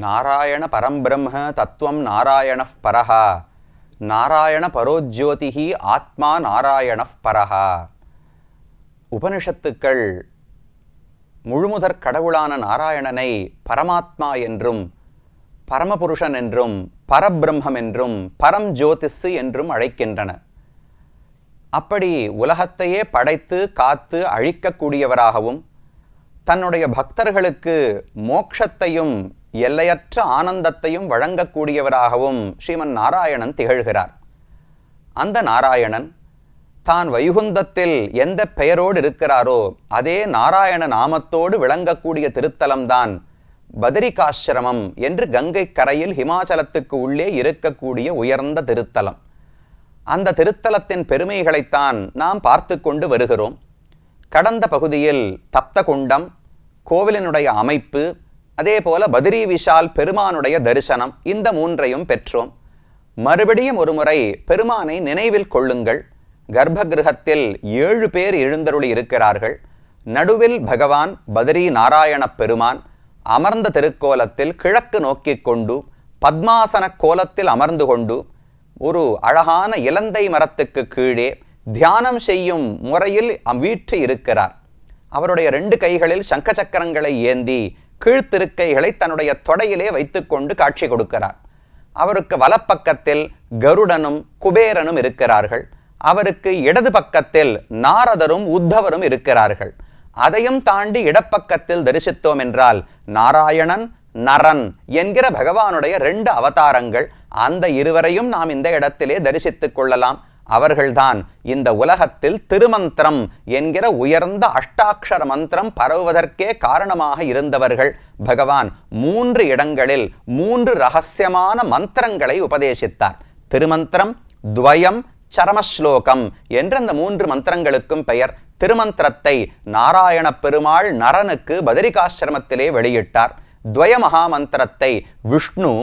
நாராயண பரம்பிரம்ம தத்துவம் நாராயண பரஹ நாராயண பரோஜ்யோதிஹி ஆத்மா நாராயண பரஹ. உபனிஷத்துக்கள் முழுமுதற் கடவுளான நாராயணனை பரமாத்மா என்றும் பரமபுருஷன் என்றும் பரபிரம்மம் என்றும் பரம் ஜோதிஷு என்றும் அழைக்கின்றன. அப்படி உலகத்தையே படைத்து காத்து அழிக்கக்கூடியவராகவும் தன்னுடைய பக்தர்களுக்கு மோட்சத்தையும் எல்லையற்ற ஆனந்தத்தையும் வழங்கக்கூடியவராகவும் ஸ்ரீமன் நாராயணன் திகழ்கிறார். அந்த நாராயணன் தான் வைகுந்தத்தில் எந்த பெயரோடு இருக்கிறாரோ அதே நாராயண நாமத்தோடு விளங்கக்கூடிய திருத்தலம்தான் பதரிகாசிரமம் என்று கங்கை கரையில் ஹிமாச்சலத்துக்கு உள்ளே இருக்கக்கூடிய உயர்ந்த திருத்தலம். அந்த திருத்தலத்தின் பெருமைகளைத்தான் நாம் பார்த்து கொண்டு வருகிறோம். கடந்த பகுதியில் தப்தகுண்டம், கோவிலினுடைய அமைப்பு, அதே போல பத்ரி விஷால் பெருமானுடைய தரிசனம், இந்த மூன்றையும் பெற்றோம். மறுபடியும் ஒரு முறை பெருமானை நினைவில் கொள்ளுங்கள். கர்ப்பகிருஹத்தில் 7 பேர் எழுந்தருளி இருக்கிறார்கள். நடுவில் பகவான் பத்ரி நாராயண பெருமான் அமர்ந்த திருக்கோலத்தில் கிழக்கு நோக்கி கொண்டு பத்மாசன கோலத்தில் அமர்ந்து கொண்டு ஒரு அழகான இலந்தை மரத்துக்கு கீழே தியானம் செய்யும் முறையில் வீற்று இருக்கிறார். அவருடைய 2 கைகளில் சங்க சக்கரங்களை ஏந்தி கீழ்த்திருக்கைகளை தன்னுடைய தொடையிலே வைத்துக்கொண்டு காட்சி கொடுக்கிறார். அவருக்கு வலப்பக்கத்தில் கருடனும் குபேரனும் இருக்கிறார்கள். அவருக்கு இடது பக்கத்தில் நாரதரும் உத்தவரும் இருக்கிறார்கள். அதையும் தாண்டி இடப்பக்கத்தில் தரிசித்தோம் என்றால் நாராயணன் நரன் என்கிற பகவானுடைய 2 அவதாரங்கள், அந்த இருவரையும் நாம் இந்த இடத்திலே தரிசித்துக் கொள்ளலாம். அவர்கள்தான் இந்த உலகத்தில் திருமந்திரம் என்கிற உயர்ந்த அஷ்டாட்சர மந்திரம் பரவுவதற்கே காரணமாக இருந்தவர்கள். பகவான் 3 இடங்களில் 3 ரகசியமான மந்திரங்களை உபதேசித்தார். திருமந்திரம், துவயம், சரமஸ்லோகம் என்ற அந்த 3 மந்திரங்களுக்கும் பெயர். திருமந்திரத்தை நாராயண பெருமாள் நரனுக்கு பதரிகாசிரமத்திலே வெளியிட்டார். துவய மகாமந்திரத்தை விஷ்ணு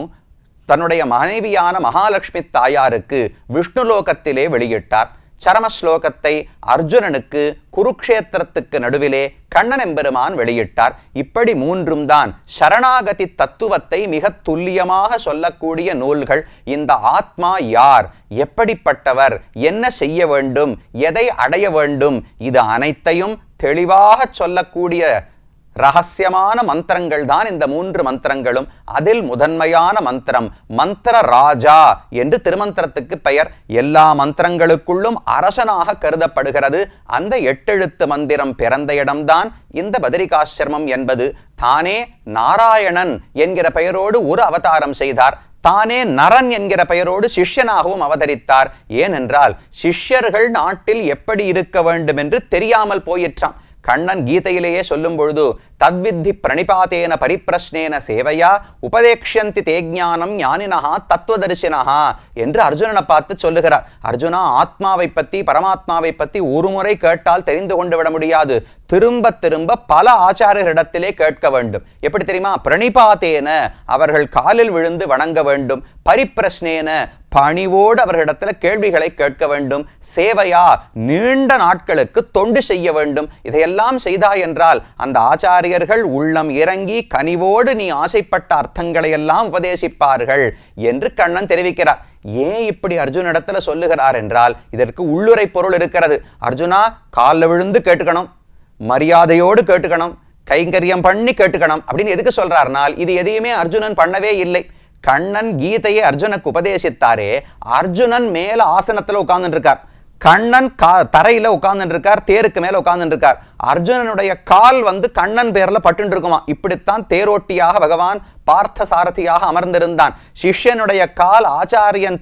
தன்னுடைய மனைவியான மகாலட்சுமி தாயாருக்கு விஷ்ணுலோகத்திலே வெளியிட்டார். சரமஸ்லோகத்தை அர்ஜுனனுக்கு குருக்ஷேத்திரத்துக்கு நடுவிலே கண்ணன் எம்பெருமான் வெளியிட்டார். இப்படி 3ம் தான் சரணாகதி தத்துவத்தை மிக துல்லியமாக சொல்லக்கூடிய நூல்கள். இந்த ஆத்மா யார், எப்படிப்பட்டவர், என்ன செய்ய வேண்டும், எதை அடைய வேண்டும், இது அனைத்தையும் தெளிவாக சொல்லக்கூடிய ரகசியமான மந்திரங்கள் தான் இந்த 3 மந்திரங்களும். அதில் முதன்மையான மந்திரம் மந்திர ராஜா என்று திருமந்திரத்துக்கு பெயர். எல்லா மந்திரங்களுக்குள்ளும் அரசனாக கருதப்படுகிறது. அந்த 8 எழுத்து மந்திரம் பிறந்த இடம்தான் இந்த பதரிகாசிரமம் என்பது. தானே நாராயணன் என்கிற பெயரோடு ஒரு அவதாரம் செய்தார். தானே நரன் என்கிற பெயரோடு சிஷ்யனாகவும் அவதரித்தார். ஏனென்றால் சிஷ்யர்கள் நாட்டில் எப்படி இருக்க வேண்டும் என்று தெரியாமல் போயிற்றான். கண்ணன் கீதையிலேயே சொல்லும் பொழுது தத்வித்தி பிரணிபாத்தேன பரிப்பிரஷ்னேன சேவையா உபதேக்ஷந்தி தேஜானம் ஞானினஹா தத்துவதரிசினஹா என்று அர்ஜுனனை பார்த்து சொல்லுகிறார். அர்ஜுனா, ஆத்மாவை பற்றி பரமாத்மாவை பற்றி ஒரு முறை கேட்டால் தெரிந்து கொண்டு விட முடியாது. திரும்ப திரும்ப பல ஆச்சாரியர்களிடத்திலே கேட்க வேண்டும். எப்படி தெரியுமா? பிரணிபாத்தேன, அவர்கள் காலில் விழுந்து வணங்க வேண்டும். பரிப்பிரஷ்னேன, பணிவோடு அவர்களிடத்தில் கேள்விகளை கேட்க வேண்டும். சேவையா, நீண்ட நாட்களுக்கு தொண்டு செய்ய வேண்டும். இதையெல்லாம் செய்தாய் என்றால் அந்த ஆச்சாரியர்கள் உள்ளம் இறங்கி கனிவோடு நீ ஆசைப்பட்ட அர்த்தங்களை எல்லாம் உபதேசிப்பார்கள் என்று கண்ணன் தெரிவிக்கிறார். ஏன் இப்படி அர்ஜுனிடத்துல சொல்லுகிறார் என்றால் இதற்கு உள்ளுரை பொருள் இருக்கிறது. அர்ஜுனா, காலில் விழுந்து கேட்டுக்கணும், மரியாதையோடு கேட்டுக்கணும், கைங்கரியம் பண்ணி கேட்டுக்கணும் அப்படின்னு எதுக்கு சொல்றாருனால் இது எதையுமே அர்ஜுனன் பண்ணவே இல்லை. கண்ணன் கீதையை அர்ஜுனுக்கு உபதேசித்தாரே, அர்ஜுனன் மேல ஆசனத்துல உட்கார்ந்துட்டு இருக்கார், கண்ணன் தரையில உட்கார்ந்துட்டு இருக்கார், தேருக்கு மேல உட்கார்ந்துட்டு இருக்கார். அர்ஜுனனுடைய கால் கண்ணன் பேர்ல பட்டு இருக்குமா. இப்படித்தான் தேரோட்டியாக பகவான் பார்த்த சாரதியாக அமர்ந்திருந்தான். சிஷ்யனுடைய கால் ஆச்சாரியன்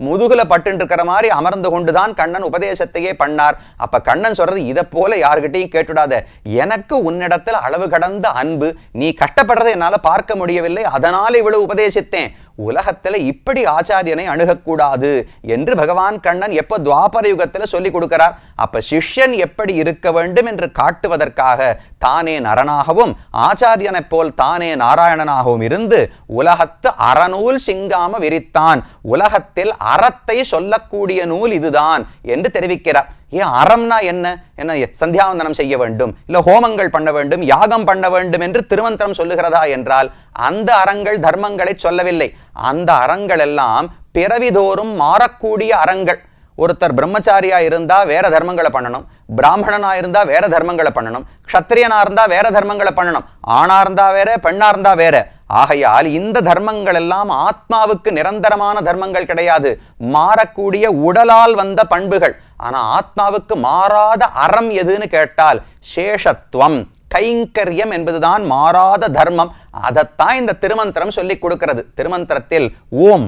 முதுகுல பட்டு இருக்கிற மாதிரி அமர்ந்து கொண்டுதான் கண்ணன் உபதேசத்தையே பண்ணார். அப்ப கண்ணன் சொல்றது, இதை போல யாருக்கிட்டையும் கேட்டுடாத, எனக்கு உன்னிடத்தில் அளவு கடந்த அன்பு, நீ கஷ்டப்படுறதை என்னால பார்க்க முடியவில்லை, அதனால இவ்வளவு உபதேசித்தேன். உலகத்துல இப்படி ஆச்சாரியனை அணுகக்கூடாது என்று பகவான் கண்ணன் எப்ப துவாபர யுகத்துல சொல்லி கொடுக்கிறார். அப்ப சிஷ்யன் எப்படி இருக்க வேண்டும் என்று காட்டுவதற்காக தானே நரனாகவும் ஆச்சாரியனை போல் தானே நாராயணனாகவும் இருந்து உலகத்து அறநூல் சிங்காம விரித்தான். உலகத்தில் அறத்தை சொல்லக்கூடிய நூல் இதுதான் என்று தெரிவிக்கிறார். ஏன் அறம்னா என்ன? என்ன சந்தியாவந்தனம் செய்ய வேண்டும், இல்ல ஹோமங்கள் பண்ண வேண்டும், யாகம் பண்ண வேண்டும் என்று திருமந்திரம் சொல்லுகிறதா என்றால் அந்த அறங்கள் தர்மங்களை சொல்லவில்லை. அந்த அறங்கள் எல்லாம் பிறவிதோறும் மாறக்கூடிய அறங்கள். ஒருத்தர் பிரம்மச்சாரியா இருந்தா வேற தர்மங்களை பண்ணணும், பிராமணனா இருந்தா வேற தர்மங்களை பண்ணணும், க்ஷத்திரியனா இருந்தா வேற தர்மங்களை பண்ணணும், ஆணா இருந்தா வேற, பெண்ணா இருந்தா வேற. ஆகையால் இந்த தர்மங்கள் எல்லாம் ஆத்மாவுக்கு நிரந்தரமான தர்மங்கள் கிடையாது, மாறக்கூடிய உடலால் வந்த பண்புகள். ஆனா ஆத்மாவுக்கு மாறாத அறம் எதுன்னு கேட்டால் சேஷத்துவம், கைங்கரியம் என்பதுதான் மாறாத தர்மம். அதைத்தான் இந்த திருமந்திரம் சொல்லிக் கொடுக்கிறது. திருமந்திரத்தில் ஓம்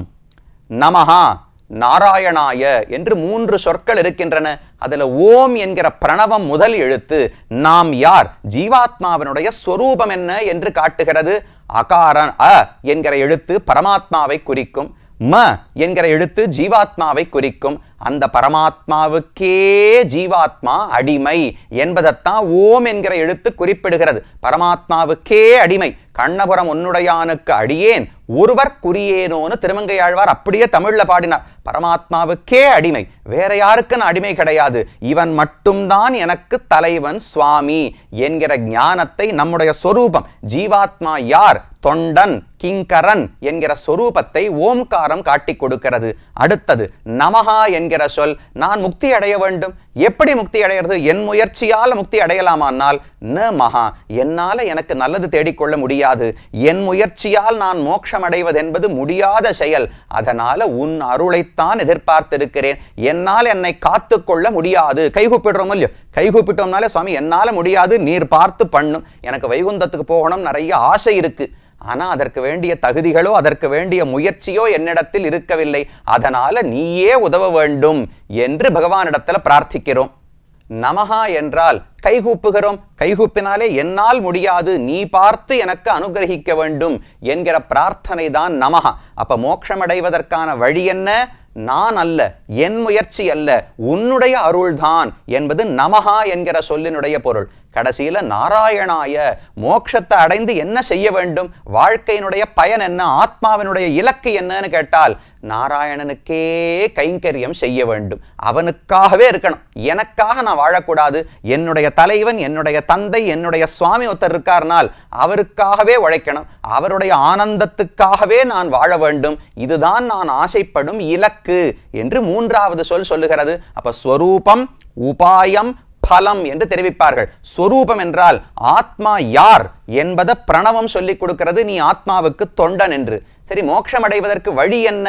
நமஹா நாராயணாய என்று 3 சொற்கள் இருக்கின்றன. அதுல ஓம் என்கிற பிரணவம் முதல் எழுத்து நாம் யார், ஜீவாத்மாவினுடைய ஸ்வரூபம் என்ன என்று காட்டுகிறது. அகாரன் அ என்கிற எழுத்து பரமாத்மாவை குறிக்கும், ம என்கிற எழுத்து ஜீவாத்மாவை குறிக்கும். அந்த பரமாத்மாவுக்கே ஜீவாத்மா அடிமை என்பதைத்தான் ஓம் என்கிற எழுத்து குறிப்பிடுகிறது. பரமாத்மாவுக்கே அடிமை. கண்ணபுரம் உன்னுடையானுக்கு அடியேன் ஒருவர் குறியேனோன்னு திருமங்கையாழ்வார் அப்படியே தமிழ்ல பாடினார். பரமாத்மாவுக்கே அடிமை, வேற யாருக்கு அடிமை கிடையாது. இவன் மட்டும்தான் எனக்கு தலைவன் சுவாமி என்கிற ஞானத்தை நம்முடைய சொரூபம் ஜீவாத்மா யார், தொண்டன் கிங்கரன் என்கிற சொரூபத்தை ஓம்காரம் காட்டி கொடுக்கிறது. அடுத்தது நமஹா என்கிற சொல். நான் முக்தி அடைய வேண்டும். எப்படி முக்தி அடைகிறது? என் முயற்சியால் முக்தி அடையலாமானால் ந மகா, என்னால எனக்கு நல்லது தேடிக்கொள்ள முடியாது. என் முயற்சியால் நான் மோட்சம் அடைவது என்பது முடியாத செயல். அதனால உன் அருளைத்தான் எதிர்பார்த்திருக்கிறேன். என்னால் என்னை காத்து கொள்ள முடியாது. கைகூப்பிடுறோம் இல்லையோ, கைகூப்பிட்டோம்னாலே சுவாமி என்னால முடியாது, நீர் பார்த்து பண்ணும். எனக்கு வைகுந்தத்துக்கு போகணும் நிறைய ஆசை இருக்கு, ஆனா அதற்கு வேண்டிய தகுதிகளோ அதற்கு வேண்டிய முயற்சியோ என்னிடத்தில் இருக்கவில்லை. அதனால நீயே உதவ வேண்டும் என்று பகவானிடத்துல பிரார்த்திக்கிறோம். நமஹா என்றால் கைகூப்புகிறோம். கைகூப்பினாலே என்னால் முடியாது, நீ பார்த்து எனக்கு அனுகிரகிக்க வேண்டும் என்கிற பிரார்த்தனை தான் நமஹா. அப்ப மோட்சமடைவதற்கான வழி என்ன? நான் அல்ல, என் முயற்சி அல்ல, உன்னுடைய அருள்தான் என்பது நமஹா என்கிற சொல்லினுடைய பொருள். கடைசியில நாராயணாய, மோட்சத்தை அடைந்து என்ன செய்ய வேண்டும், வாழ்க்கையினுடைய பயன் என்ன, ஆத்மாவினுடைய இலக்கு என்னன்னு கேட்டால் நாராயணனுக்கே கைங்கரியம் செய்ய வேண்டும். அவனுக்காகவே இருக்கணும், எனக்காக நான் வாழக்கூடாது. என்னுடைய தலைவன், என்னுடைய தந்தை, என்னுடைய சுவாமி ஒருத்தர் இருக்கார்னால் அவருக்காகவே உழைக்கணும், அவருடைய ஆனந்தத்துக்காகவே நான் வாழ வேண்டும். இதுதான் நான் ஆசைப்படும் இலக்கு என்று 3வது சொல் சொல்லுகிறது. அப்ப ஸ்வரூபம், உபாயம், பலம் என்று தெரிவிப்பார்கள். ஸ்வரூபம் என்றால் ஆத்மா யார் என்பதை பிரணவம் சொல்லிக் கொடுக்கிறது. நீ ஆத்மாவுக்கு தொண்டன் என்று. சரி, மோட்சம் அடைவதற்கு வழி என்ன?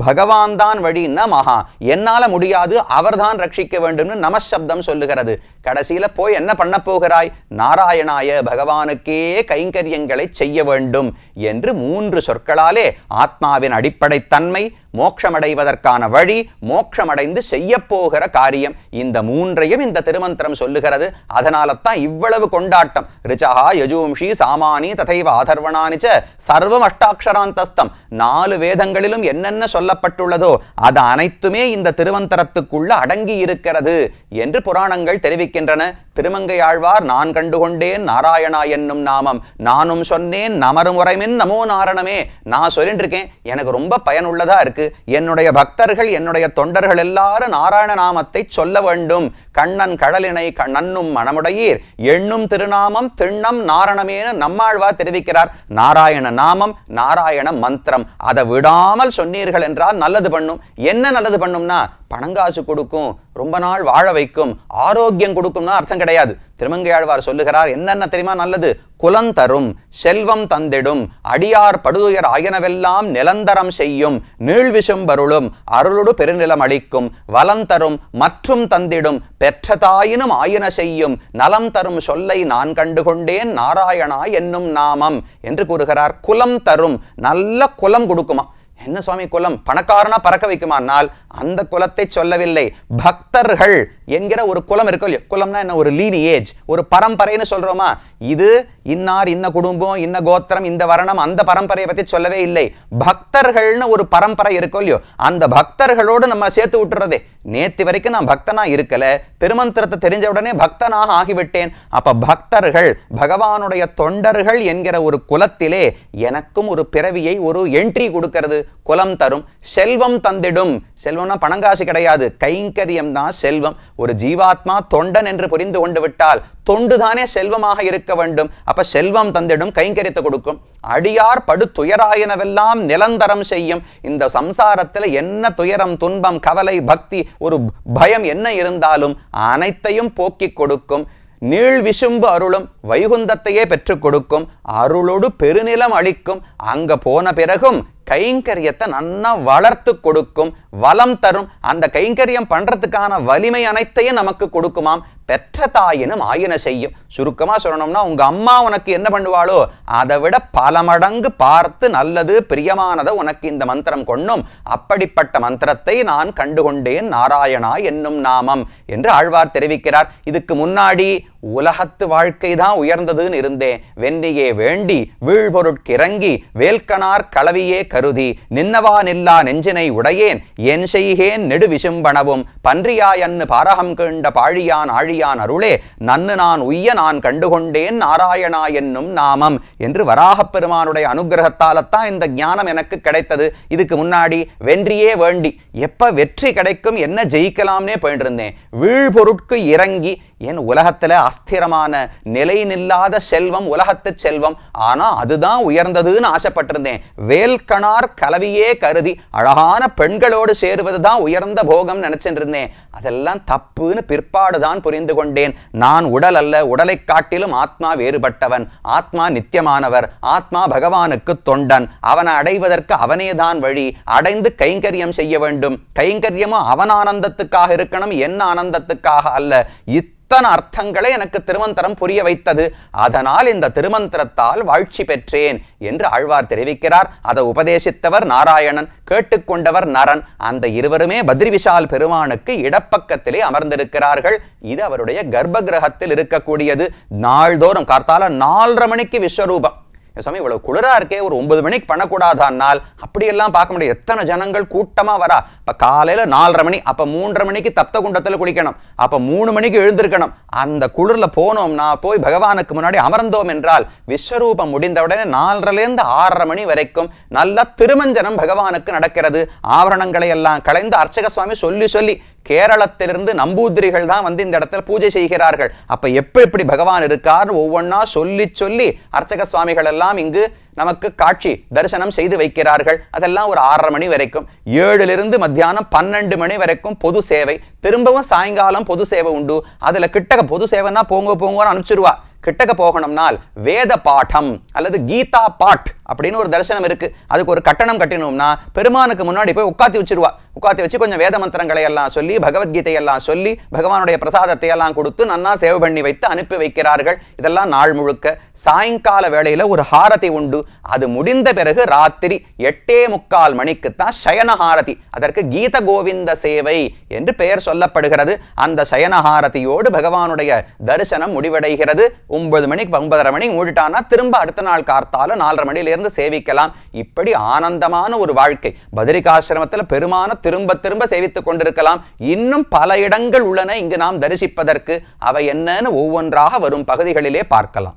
பகவான் தான் வழி. நமஹா, என்னால முடியாது, அவர்தான் ரட்சிக்க வேண்டும்னு நமசப்தம் சொல்லுகிறது. கடைசியில போய் என்ன பண்ண போகிறாய்? நாராயணாய, பகவானுக்கே கைங்கரியங்களை செய்ய வேண்டும் என்று 3 சொற்களாலே ஆத்மாவின் அடிப்படை தன்மை, மோட்சமடைவதற்கான வழி, மோட்சமடைந்து செய்ய போகிற காரியம், இந்த 3ஐயும் இந்த திருமந்திரம் சொல்லுகிறது. அதனால தான் இவ்வளவு கொண்டாட்டம். ரிச்சஹா யஜூம்ஷி சாமானி ததைவ ஆதர்வணானிச்ச சர்வம் அஷ்டாட்சராந்தஸ்தம். 4 வேதங்களிலும் என்னென்ன சொல்லப்பட்டுள்ளதோ அது அனைத்துமே இந்த திருமந்திரத்துக்குள்ள அடங்கி இருக்கிறது என்று புராணங்கள் தெரிவிக்கின்றன. திருமங்கையாழ்வார் நான் கண்டுகொண்டேன் நாராயணா என்னும் நாமம், நானும் சொன்னேன் நமருமுறைமின் நமோ நாரணமே. நான் சொல்லிட்டு இருக்கேன், எனக்கு ரொம்ப பயனுள்ளதா இருக்கு. என்னுடைய பக்தர்கள், என்னுடைய தொண்டர்கள் எல்லாரும் நாராயண நாமத்தை சொல்ல வேண்டும். கண்ணன் கடலினை நன்னும் மனமுடையீர் எண்ணும் திருநாமம் திண்ணம் நாரணமேனு நம்மாழ்வார் தெரிவிக்கிறார். நாராயண நாமம், நாராயண மந்திரம், அதை விடாமல் சொன்னீர்கள் என்றால் நல்லது பண்ணும். என்ன நல்லது பண்ணும்னா பணங்காசு கொடுக்கும், ரொம்ப நாள் வாழ வைக்கும், ஆரோக்கியம் கொடுக்கும்னா அர்த்தம் கிடையாது. திருமங்கையாழ்வார் சொல்லுகிறார், என்னென்ன தெரியுமா நல்லது? குலந்தரும், செல்வம் தந்திடும், அடியார் படுதுயர் ஆயனவெல்லாம் நிலந்தரம் செய்யும், நீழ்விசும் பருளும், அருளுடு பெருநிலம் அளிக்கும், வலந்தரும் மற்றும் தந்திடும், பெற்ற தாயினும் ஆயின செய்யும், நலம் தரும் சொல்லை நான் கண்டுகொண்டேன் நாராயணா என்னும் நாமம் என்று கூறுகிறார். குலம் தரும், நல்ல குலம் கொடுக்குமா. என்ன சுவாமி குலம்? பணக்காரனா பறக்க வைக்குமானால் அந்த குலத்தை சொல்லவில்லை. பக்தர்கள் என்கிற ஒரு குலம் இருக்கும் இல்லையா? குலம்னா என்ன? ஒரு லீனியேஜ், ஒரு பரம்பரைன்னு சொல்றோமா? இது இன்னார், இன்ன குடும்பம், இன்ன கோத்திரம், இந்த வர்ணம், அந்த பரம்பரையை பத்தி சொல்லவே இல்லை. பக்தர்கள்னு ஒரு பரம்பரை இருக்கும் இல்லையோ, அந்த பக்தர்களோடு நம்ம சேர்த்து விட்டுறதே. நேத்து வரைக்கும் நான் பக்தனா இருக்கல, திருமந்திரத்தை தெரிஞ்ச உடனே பக்தனாக ஆகிவிட்டேன். அப்ப பக்தர்கள், பகவானுடைய தொண்டர்கள் என்கிற ஒரு குலத்திலே எனக்கும் ஒரு பிறவியை, ஒரு என்ட்ரி கொடுக்கிறது. குலம் தரும், செல்வம் தந்திடும். செல்வம்னா பணங்காசு கிடையாது, கைங்கரியம் தான் செல்வம். ஒரு ஜீவாத்மா தொண்டன் என்று புரிந்து கொண்டு விட்டால் தொண்டுதானே செல்வமாக இருக்க வேண்டும். அப்ப செல்வம் தந்திடும், கைங்கரியத்தை கொடுக்கும். அடியார் படு துயராயனவெல்லாம் நிலந்தரம் செய்யும். இந்த சம்சாரத்தில் என்ன துயரம், துன்பம், கவலை, பக்தி, ஒரு பயம் என்ன இருந்தாலும் அனைத்தையும் போக்கிக் கொடுக்கும். நீள் விசும்பு அருளும், வைகுந்தத்தையே பெற்றுக் கொடுக்கும். அருளோடு பெருநிலம் அளிக்கும். அங்க போன பிறகும் கைங்கரியத்தை நன்னா வளர்த்து கொடுக்கும், வளம் தரும். அந்த கைங்கரியம் பண்றதுக்கான வலிமை அனைத்தையும் நமக்கு கொடுக்குமாம். பெற்ற தாயினும் ஆயின செய்யும். சுருக்கமா சொல்லணும்னா, உங்க அம்மா உனக்கு என்ன பண்ணுவாளோ அதை விட பல மடங்கு பார்த்து நல்லது பிரியமானதை உனக்கு இந்த மந்திரம் கொண்ணும். அப்படிப்பட்ட மந்திரத்தை நான் கண்டுகொண்டேன் நாராயணா என்னும் நாமம் என்று ஆழ்வார் தெரிவிக்கிறார். இதுக்கு முன்னாடி உலகத்து வாழ்க்கை தான் உயர்ந்ததுன்னு இருந்தேன், வெண்ணியே வேண்டி வீழ்பொருட்கிறங்கி வேல்கனார் களவியே கருதி நின்னவா நில்லா நெஞ்சினை உடையேன் என் செய்கேன் நெடு விசும்பனவும் பன்றியாயன்னு பாரகம் கண்ட பாழியான் ஆழியான் அருளே நன்னு நான் உய்ய நான் கண்டுகொண்டேன் நாராயணா என்னும் நாமம் என்று வராகப் பெருமானுடைய அனுகிரகத்தால்தான் இந்த ஞானம் எனக்கு கிடைத்தது. இதுக்கு முன்னாடி வென்றியே வேண்டி எப்ப வெற்றி கிடைக்கும், என்ன ஜெயிக்கலாம்னே போயிட்டு இருந்தேன். வீழ்பொருட்கு இறங்கி, என் உலகத்துல அஸ்திரமான நிலை நில்லாத செல்வம் உலகத்து செல்வம், ஆனா அதுதான் உயர்ந்ததுன்னு ஆசைப்பட்டிருந்தேன். வேல்கணார் கலவியே கருதி அழகான பெண்களோடு சேருவதுதான் உயர்ந்த போகம் நினைச்சிட்டு இருந்தேன். அதெல்லாம் தப்புன்னு பிற்பாடுதான் புரிந்து கொண்டேன். நான் உடல் அல்ல, உடலை காட்டிலும் ஆத்மா வேறுபட்டவன். ஆத்மா நித்தியமானவர். ஆத்மா பகவானுக்கு தொண்டன். அவனை அடைவதற்கு அவனேதான் வழி. அடைந்து கைங்கரியம் செய்ய வேண்டும். கைங்கரியமும் அவன் ஆனந்தத்துக்காக இருக்கணும், என் ஆனந்தத்துக்காக அல்ல. இத்தனை அர்த்தங்களை எனக்கு திருமந்திரம் புரிய வைத்தது. அதனால் இந்த திருமந்திரத்தால் வாழ்ச்சி பெற்றேன் என்று ஆழ்வார் தெரிவிக்கிறார். அதை உபதேசித்தவர் நாராயணன், கேட்டுக்கொண்டவர் நரன். அந்த இருவருமே பத்ரி விஷால் பெருமானுக்கு இடப்பக்கத்திலே அமர்ந்திருக்கிறார்கள். இது அவருடைய கர்ப்ப கிரகத்தில் இருக்கக்கூடியது. நாள்தோறும் கார்த்தால 4:30 மணிக்கு விஸ்வரூபம். சுவாமி இவ்வளவு குளிரா இருக்கே, ஒரு 9 மணிக்கு பண்ணக்கூடாதானால் அப்படியெல்லாம் பார்க்க முடியாது. எத்தனை ஜனங்கள் கூட்டமா வரா. இப்ப காலையில 4:30 மணி, அப்ப 3:30 மணிக்கு தப்த குண்டத்துல குளிக்கணும், அப்ப 3 மணிக்கு எழுந்திருக்கணும். அந்த குளிர்ல போனோம்னா போய் பகவானுக்கு முன்னாடி அமர்ந்தோம் என்றால் விஸ்வரூபம் முடிந்த உடனே 4:30 6:30 மணி வரைக்கும் நல்ல திருமஞ்சனம் பகவானுக்கு நடக்கிறது. ஆபரணங்களை எல்லாம் களைந்து அர்ச்சக சுவாமி சொல்லி சொல்லி, கேரளத்திலிருந்து நம்பூதிரிகள் தான் வந்து இந்த இடத்துல பூஜை செய்கிறார்கள். அப்ப எப்படி பகவான் இருக்கார் ஒவ்வொன்னா சொல்லி சொல்லி அர்ச்சக சுவாமிகள் எல்லாம் இங்கு நமக்கு காட்சி தரிசனம் செய்து வைக்கிறார்கள். அதெல்லாம் ஒரு 6:30 மணி வரைக்கும். 7 மத்தியானம் 12 மணி வரைக்கும் பொது சேவை. திரும்பவும் சாயங்காலம் பொது சேவை உண்டு. அதுல கிட்டக்க பொது சேவைன்னா போங்கன்னு அனுப்பிச்சிருவா. கிட்டக்க போகணும்னால் வேத பாடம் அல்லது கீதா பாட் அப்படின்னு ஒரு தரிசனம் இருக்கு. அதுக்கு ஒரு கட்டணம் கட்டினோம்னா பெருமானுக்கு முன்னாடி போய் உட்காத்தி வச்சிருவா. உட்காத்தி வச்சு கொஞ்சம் வேத மந்திரங்களை எல்லாம் சொல்லி, பகவத்கீதை எல்லாம் சொல்லி, பகவானுடைய பிரசாதத்தை எல்லாம் கொடுத்து நன்னா சேவை பண்ணி வைத்து அனுப்பி வைக்கிறார்கள். இதெல்லாம் நாள் முழுக்க. சாயங்கால வேளையில ஒரு ஹாரதி உண்டு. அது முடிந்த பிறகு ராத்திரி 8:45 மணிக்குத்தான் சயனஹாரதி. அதற்கு கீத கோவிந்த சேவை என்று பெயர் சொல்லப்படுகிறது. அந்த சயனஹாரதியோடு பகவானுடைய தரிசனம் முடிவடைகிறது. 9 மணிக்கு 9:30 மணிக்கு மூடிட்டானா திரும்ப அடுத்த நாள் கார்த்தால 4:30 மணியிலிருந்து சேவிக்கலாம். இப்படி ஆனந்தமான ஒரு வாழ்க்கை. பத்ரிகாசிரமத்தில் பெருமான திரும்ப திரும்ப சேவித்துக் கொண்டிருக்கலாம். இன்னும் பல இடங்கள் உள்ளன இங்கு நாம் தரிசிப்பதற்கு. அவை என்னன்னு ஒவ்வொன்றாக வரும் பகுதிகளிலே பார்க்கலாம்.